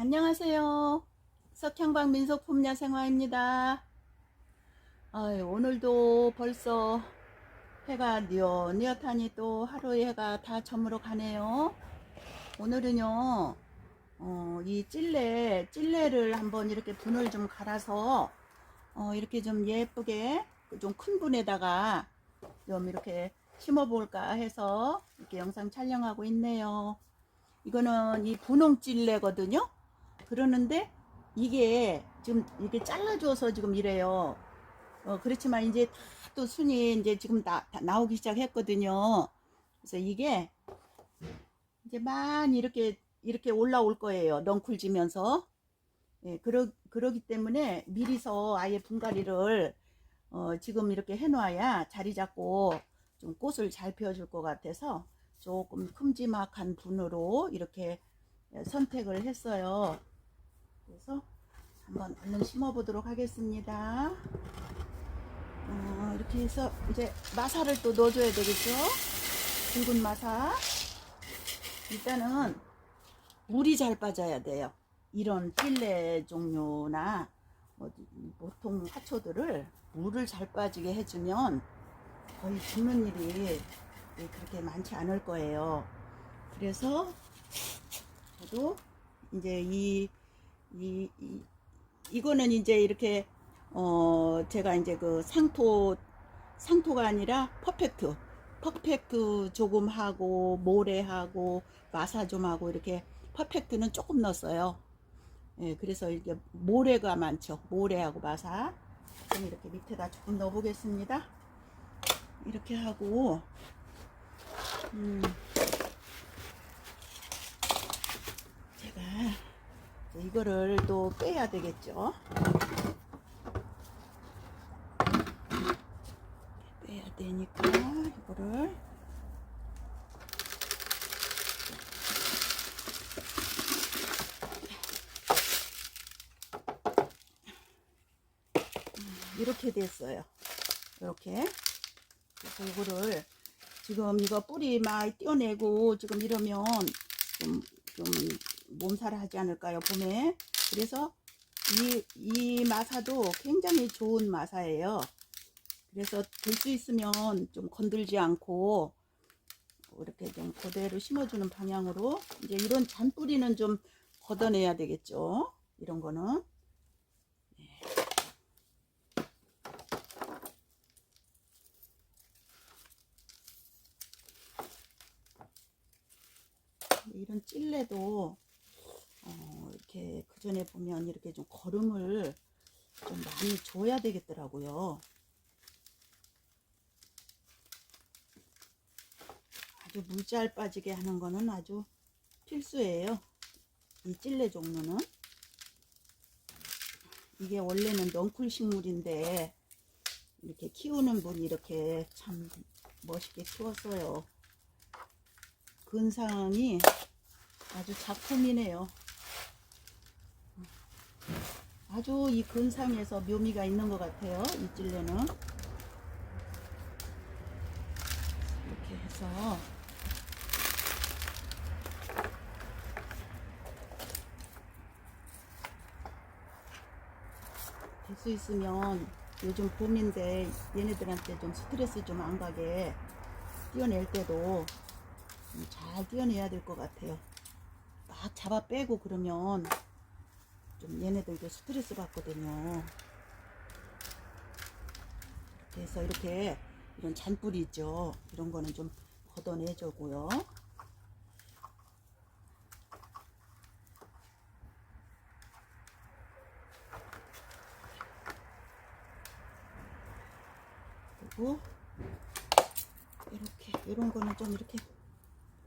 안녕하세요. 석향방 민속품야생화입니다. 오늘도 벌써 해가 뉘엿하니 또 하루의 해가 다 저물어 가네요. 오늘은요, 이 찔레를 한번 이렇게 분을 좀 갈아서, 이렇게 좀 예쁘게 좀 큰 분에다가 좀 이렇게 심어 볼까 해서 이렇게 영상 촬영하고 있네요. 이거는 이 분홍 찔레거든요. 그러는데 이게 지금 이렇게 잘라줘서 지금 이래요. 그렇지만 이제 다 또 순이 이제 지금 다 나오기 시작했거든요. 그래서 이게 이제 많이 이렇게 올라올 거예요. 넝쿨지면서. 예, 그러기 때문에 미리서 아예 분갈이를 지금 이렇게 해놔야 자리 잡고 좀 꽃을 잘 피워줄 것 같아서 조금 큼지막한 분으로 이렇게 선택을 했어요. 그래서 한번 얼른 심어 보도록 하겠습니다. 이렇게 해서 이제 마사를 또 넣어줘야 되겠죠. 굵은 마사. 일단은 물이 잘 빠져야 돼요. 이런 찔레 종류나 보통 화초들을 물을 잘 빠지게 해주면 거의 죽는 일이 그렇게 많지 않을 거예요. 그래서 저도 이제 이거는 이제 이렇게 제가 이제 그 상토가 아니라 퍼펙트 조금 하고 모래하고 마사 좀 하고 이렇게 퍼펙트는 조금 넣었어요. 예, 그래서 이게 모래가 많죠. 모래하고 마사 좀 이렇게 밑에다 조금 넣어 보겠습니다. 이렇게 하고 제가 이거를 또 빼야 되겠죠. 빼야 되니까 이거를 이렇게 됐어요. 이렇게. 그래서 이거를 지금 이거 뿌리 막 떼어내고 지금 이러면 좀 몸살을 하지 않을까요, 봄에? 그래서 이 마사도 굉장히 좋은 마사예요. 그래서 될 수 있으면 좀 건들지 않고 이렇게 좀 그대로 심어주는 방향으로 이제 이런 잔뿌리는 좀 걷어내야 되겠죠. 이런 거는. 이런 찔레도 이렇게 그 전에 보면 이렇게 좀 거름을 좀 많이 줘야 되겠더라고요. 아주 물 잘 빠지게 하는 거는 아주 필수예요. 이 찔레 종류는. 이게 원래는 넝쿨 식물인데 이렇게 키우는 분이 이렇게 참 멋있게 키웠어요. 근상이 아주 작품이네요. 아주 이 근상에서 묘미가 있는 것 같아요. 이 찔레는. 이렇게 해서 될 수 있으면 요즘 봄인데 얘네들한테 좀 스트레스 좀 안 가게 띄어낼 때도 잘 띄어내야 될 것 같아요. 막 잡아 빼고 그러면 좀 얘네들도 스트레스 받거든요. 그래서 이렇게 이런 잔뿌리 있죠. 이런 거는 좀 걷어내줘고요. 그리고 이렇게 이런 거는 좀 이렇게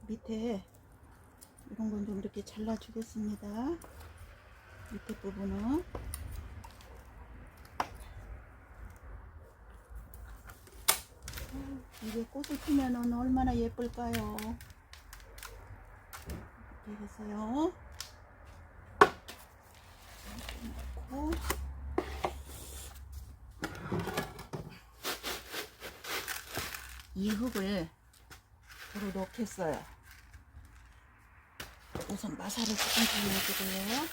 밑에 이런 건 좀 이렇게 잘라 주겠습니다. 밑에 부분은 이게 꽃을 피면은 얼마나 예쁠까요? 이렇게 해서요. 이렇게 넣고 이 흙을 바로 넣겠어요. 우선 마사를 조금 더 넣어주고요.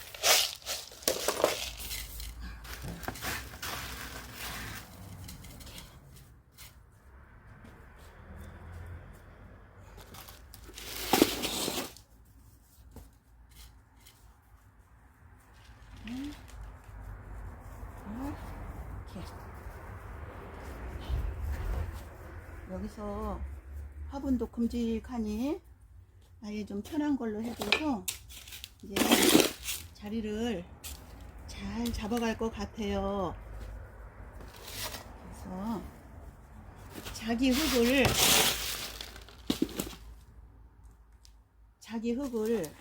이렇게. 여기서 화분도 큼직하니 아예 좀 편한 걸로 해줘서 이제 자리를 잘 잡아갈 것 같아요. 그래서 자기 흙을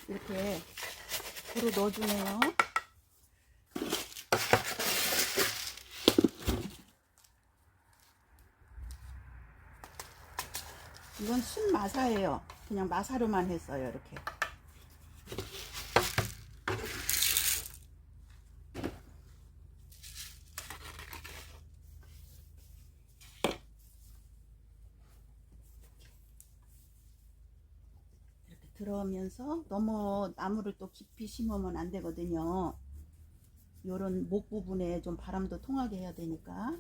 이렇게 도로 넣어주네요. 이건 순마사예요. 그냥 마사로만 했어요. 이렇게. 이렇게 들어오면서 너무 나무를 또 깊이 심으면 안 되거든요. 요런 목 부분에 좀 바람도 통하게 해야 되니까.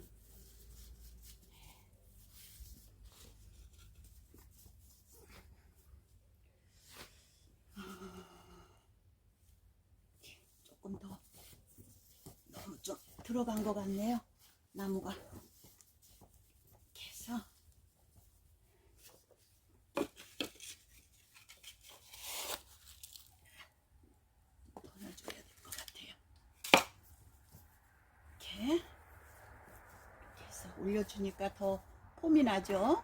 조금 더 너무 좀 들어간 것 같네요. 나무가. 이렇게 해서 더 넣어줘야 될 것 같아요. 이렇게 해서 올려주니까 더 폼이 나죠.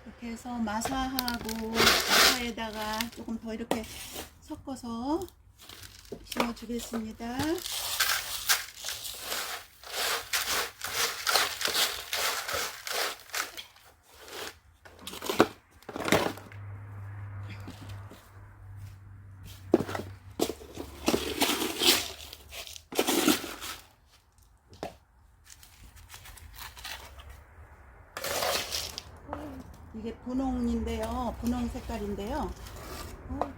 이렇게 해서 마사에다가 조금 더 이렇게 섞어서 심어 주겠습니다. 이게 분홍인데요. 분홍 색깔인데요.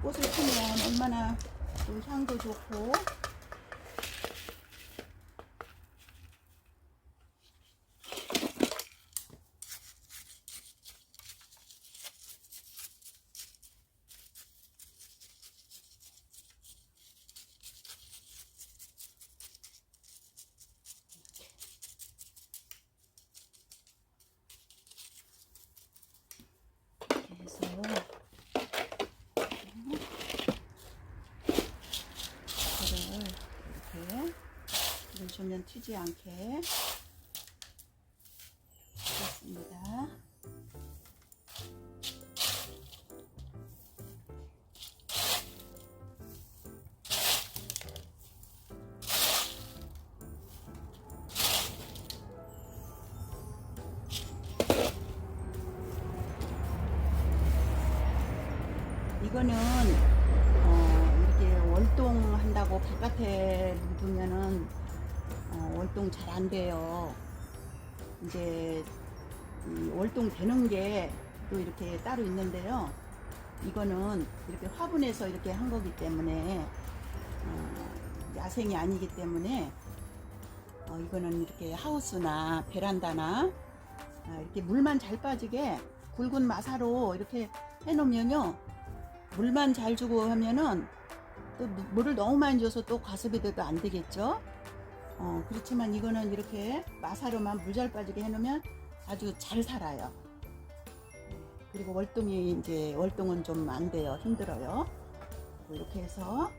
꽃을 피면 얼마나 또 향도 좋고. 이렇게 넣어주면 튀지 않게 하겠습니다. 이거는 이렇게 월동한다고 바깥에 묻으면은 월동 잘 안 돼요. 이제 월동 되는 게 또 이렇게 따로 있는데요. 이거는 이렇게 화분에서 이렇게 한 거기 때문에 야생이 아니기 때문에 이거는 이렇게 하우스나 베란다나 이렇게 물만 잘 빠지게 굵은 마사로 이렇게 해놓으면요, 물만 잘 주고 하면은 또 물을 너무 많이 줘서 또 과습이 돼도 안 되겠죠. 그렇지만 이거는 이렇게 마사로만 물 잘 빠지게 해놓으면 아주 잘 살아요. 그리고 월동은 좀 안 돼요. 힘들어요. 이렇게 해서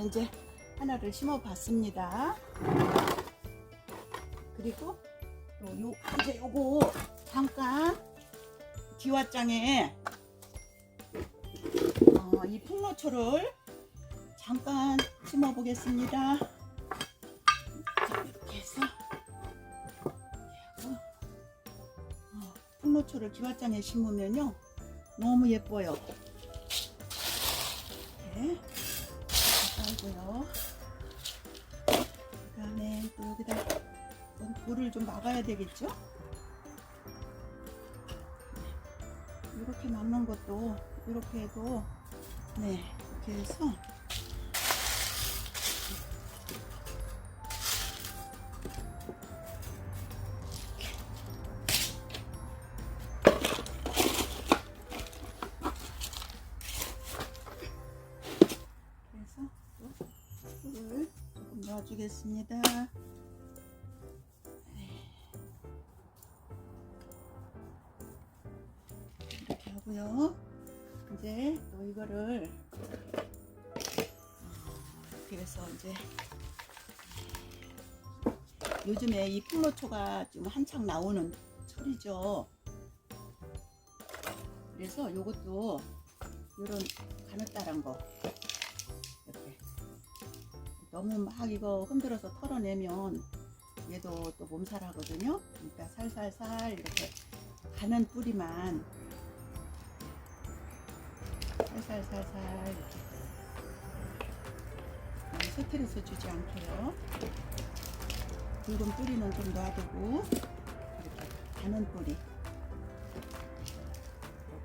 이제 하나를 심어 봤습니다. 그리고 이제 요거 잠깐 기와장에 이 풍로초를 잠깐 심어 보겠습니다. 이렇게 해서 풍로초를 기와장에 심으면요 너무 예뻐요. 이렇게 깔고요. 그 다음에 또 여기다 돌을 좀 막아야 되겠죠? 이렇게 막는 것도 이렇게 해도 네 이렇게 해서 또 꿀을 조금 넣어주겠습니다. 이렇게 하고요. 이제 또 이거를 이렇게 해서 이제 요즘에 이 풍로초가 지금 한창 나오는 철이죠. 그래서 요것도 요런 가느다란 거 이렇게 너무 막 이거 흔들어서 털어내면 얘도 또 몸살하거든요. 그러니까 살살살 이렇게 가는 뿌리만 살살살살 이렇게 스트레스 주지 않게요. 굵은 뿌리는 좀 놔두고 이렇게 가는 뿌리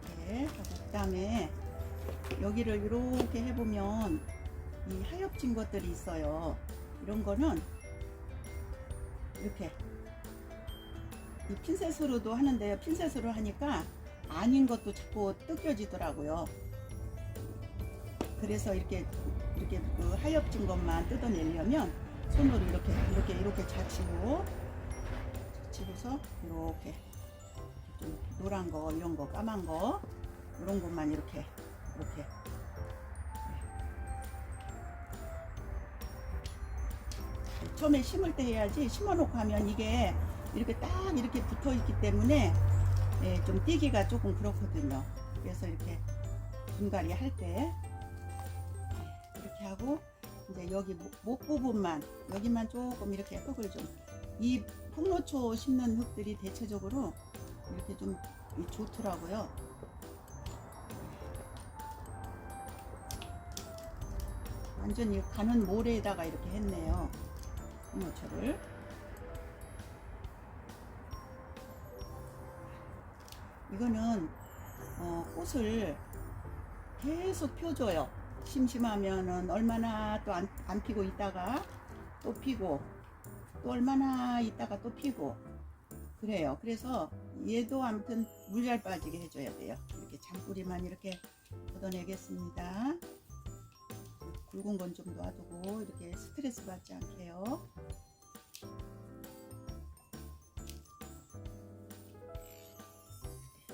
이렇게 하고 그 다음에 여기를 이렇게 해보면 이 하엽진 것들이 있어요. 이런 거는 이렇게 이 핀셋으로도 하는데요. 핀셋으로 하니까 아닌 것도 자꾸 뜯겨지더라고요. 그래서 이렇게 그 하엽진 것만 뜯어내려면 손으로 이렇게 잡치고서 이렇게 좀 노란 거, 이런 거, 까만 거 이런 것만 이렇게 처음에 심을 때 해야지 심어놓고 하면 이게 이렇게 딱 이렇게 붙어 있기 때문에 예, 좀 띄기가 조금 그렇거든요. 그래서 이렇게 분갈이 할 때 이렇게 하고 이제 여기 목 부분만 여기만 조금 이렇게 흙을 좀 이 풍로초 심는 흙들이 대체적으로 이렇게 좀 좋더라고요. 완전히 가는 모래에다가 이렇게 했네요. 풍로초를 이거는 꽃을 계속 펴줘요. 심심하면은 얼마나 또 안 피고 있다가 또 피고 또 얼마나 있다가 또 피고 그래요. 그래서 얘도 아무튼 물 잘 빠지게 해줘야 돼요. 이렇게 잔뿌리만 이렇게 걷어내겠습니다. 굵은 건 좀 놔두고 이렇게 스트레스 받지 않게요.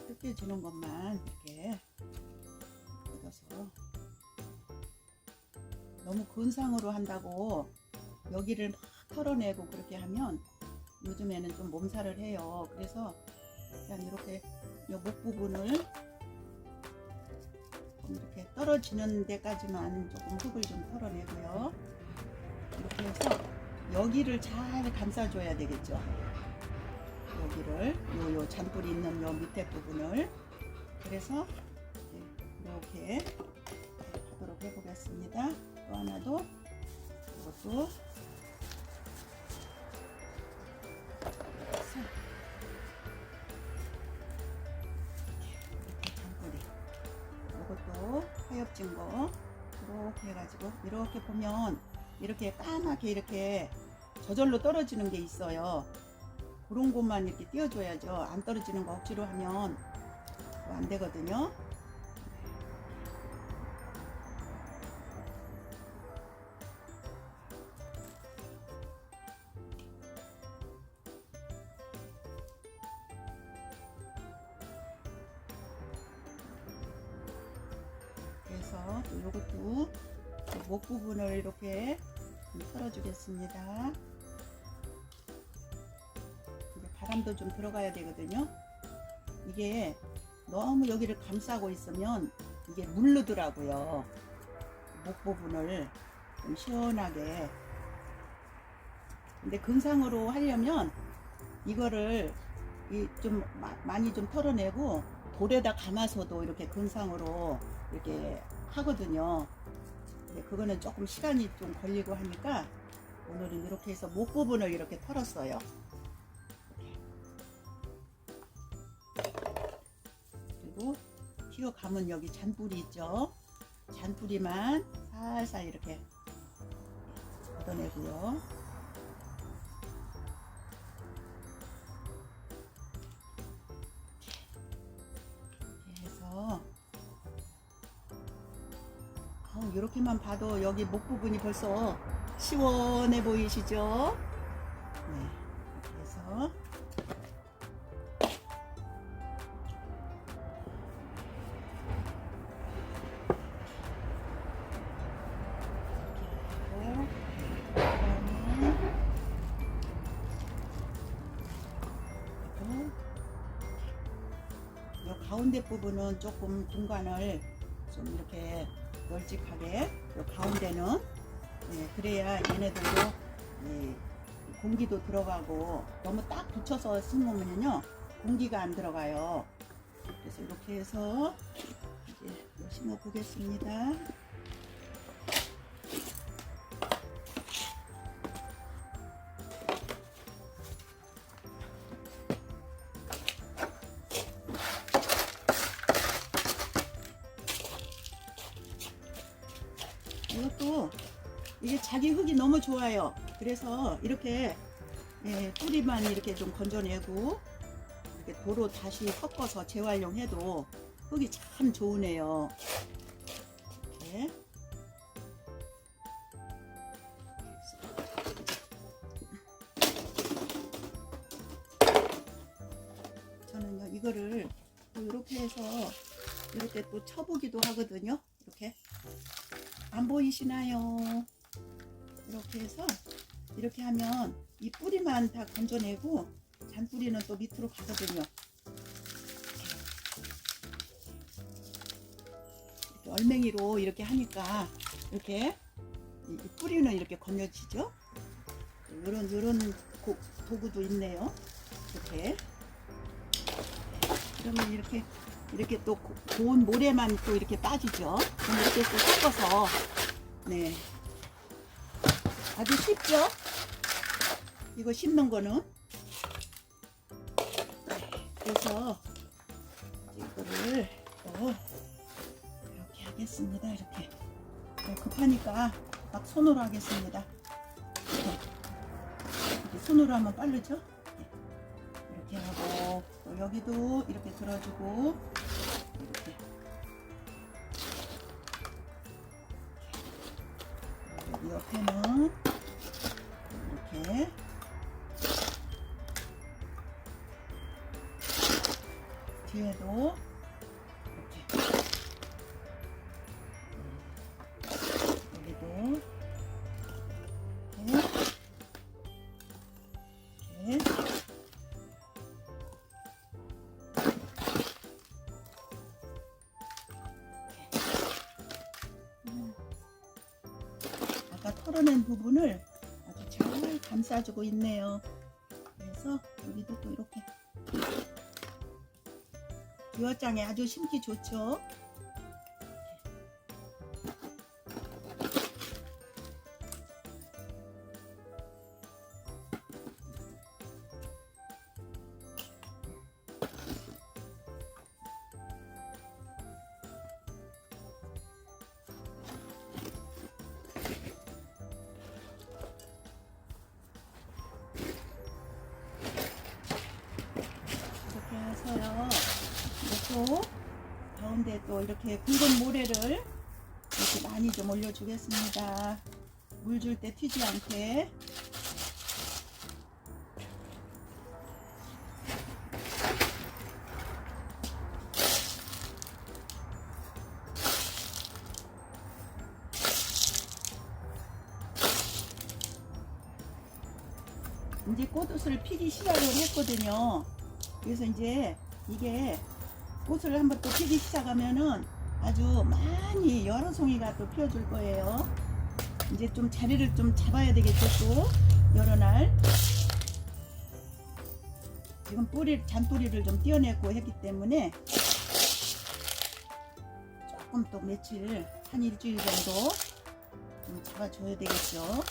뜯겨지는 것만 이렇게 뜯어서 너무 근상으로 한다고 여기를 막 털어내고 그렇게 하면 요즘에는 좀 몸살을 해요. 그래서 그냥 이렇게 목 부분을 이렇게 떨어지는 데까지만 조금 흙을 좀 털어내고요. 이렇게 해서 여기를 잘 감싸줘야 되겠죠. 여기를 요 잔뿌리 있는 요 밑에 부분을 그래서 이렇게 하도록 해보겠습니다. 또 하나도 이것도 잔뿌리 이것도 하엽진 거 이렇게 해가지고 이렇게 보면 이렇게 까맣게 이렇게 저절로 떨어지는 게 있어요. 그런 것만 이렇게 띄워줘야죠. 안 떨어지는 거 억지로 하면 안 되거든요. 그래서 또 요것도 목 부분을 이렇게 털어주겠습니다. 바람도 좀 들어가야 되거든요. 이게 너무 여기를 감싸고 있으면 이게 물르더라고요. 목 부분을 좀 시원하게. 근데 근상으로 하려면 이거를 좀 많이 좀 털어내고 돌에다 감아서도 이렇게 근상으로 이렇게 하거든요. 근데 그거는 조금 시간이 좀 걸리고 하니까 오늘은 이렇게 해서 목 부분을 이렇게 털었어요. 그리고 피어 감은 여기 잔뿌리 있죠? 잔뿌리만 살살 이렇게 걷어내고요. 이렇게 해서 이렇게만 봐도 여기 목 부분이 벌써 시원해 보이시죠? 네, 이렇게 해서 이 가운데 부분은 조금 공간을 좀 이렇게 널찍하게, 이 가운데는 그래야 얘네들도 공기도 들어가고, 너무 딱 붙여서 심으면요 공기가 안 들어가요. 그래서 이렇게 해서 이제 심어 보겠습니다. 이것도 이게 자기 흙이 너무 좋아요. 그래서 이렇게 뿌리만 이렇게 좀 건져내고 이렇게 도로 다시 섞어서 재활용해도 흙이 참 좋으네요. 이렇게. 저는요 이거를 또 이렇게 해서 이렇게 또 쳐보기도 하거든요. 이렇게 안 보이시나요? 이렇게 해서 이렇게 하면 이 뿌리만 다 건져내고 잔뿌리는 또 밑으로 가거든요. 이렇게 얼맹이로 이렇게 하니까 이렇게 이 뿌리는 이렇게 건져지죠. 이런 도구도 있네요. 이렇게. 그러면 이렇게 또 고운 모래만 또 이렇게 빠지죠. 그럼 이렇게 또 섞어서 아주 쉽죠? 이거 심는 거는. 그래서 이거를 또 이렇게 하겠습니다. 이렇게 급하니까 막 손으로 하겠습니다. 이렇게 손으로 하면 빠르죠? 이렇게 하고 또 여기도 이렇게 들어주고 이렇게 여기 옆에는 이렇게 뒤에도 이렇게 여기도 이렇게 아까 털어낸 부분을 아주 잘 감싸주고 있네요. 그래서 여기도 또 이렇게 기와장에 아주 심기 좋죠. 이렇게 해서요. 놓고 가운데 또 이렇게 굵은 모래를 이렇게 많이 좀 올려주겠습니다. 물 줄 때 튀지 않게. 이제 꽃옷을 피기 시작을 했거든요. 그래서 이제 이게 꽃을 한번 또 피기 시작하면은 아주 많이 여러 송이가 또 피어줄 거예요. 이제 좀 자리를 좀 잡아야 되겠죠. 또 여러 날 지금 잔뿌리를 좀 떼어내고 했기 때문에 조금 또 며칠 한 일주일 정도 좀 잡아줘야 되겠죠.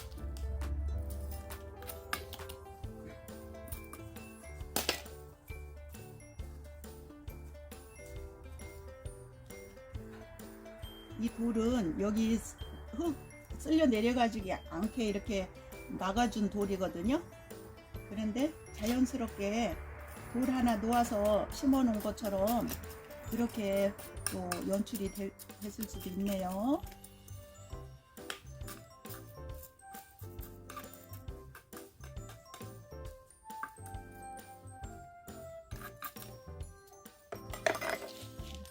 이 돌은 여기 흙 쓸려 내려가지고 않게 이렇게 막아준 돌이거든요. 그런데 자연스럽게 돌 하나 놓아서 심어 놓은 것처럼 이렇게 또 연출이 됐을 수도 있네요.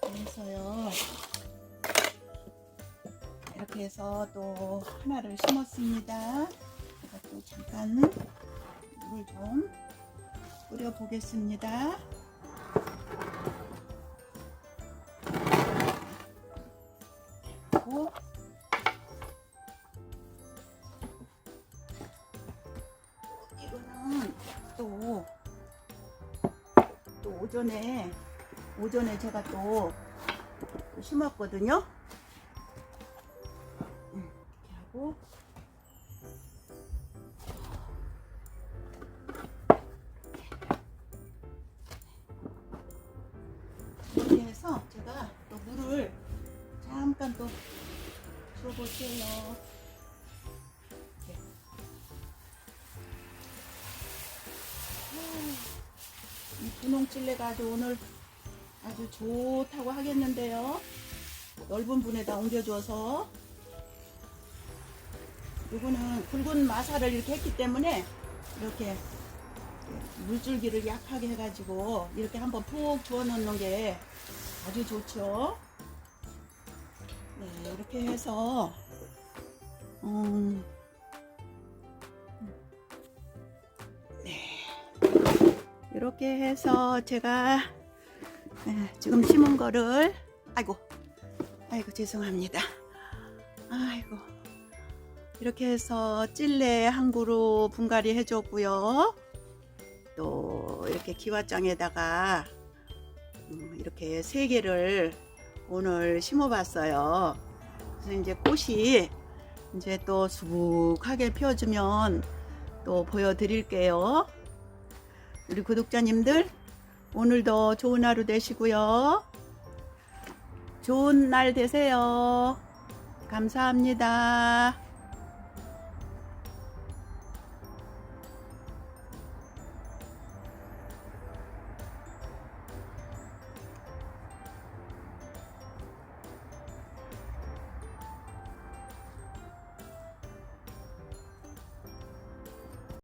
그래서요, 이렇게 해서 또 하나를 심었습니다. 제가 또 잠깐 물을 좀 뿌려 보겠습니다. 그리고 이거는 또 오전에 제가 또 심었거든요. 이렇게 하고 이렇게 해서 제가 또 물을 잠깐 또 줘볼게요. 이렇게. 이 분홍찔레가 오늘 아주 좋다고 하겠는데요. 넓은 분에다 옮겨줘서 이거는 굵은 마사를 이렇게 했기 때문에 이렇게 물줄기를 약하게 해가지고 이렇게 한번 푹 주워 넣는 게 아주 좋죠. 네, 이렇게 해서 이렇게 해서 제가 지금 심은 거를 아이고 죄송합니다. 아이고 이렇게 해서 찔레 한 그루 분갈이 해줬고요. 또 이렇게 기와장에다가 이렇게 3개를 오늘 심어봤어요. 그래서 이제 꽃이 이제 또 수북하게 펴주면 또 보여드릴게요. 우리 구독자님들 오늘도 좋은 하루 되시고요. 좋은 날 되세요. 감사합니다.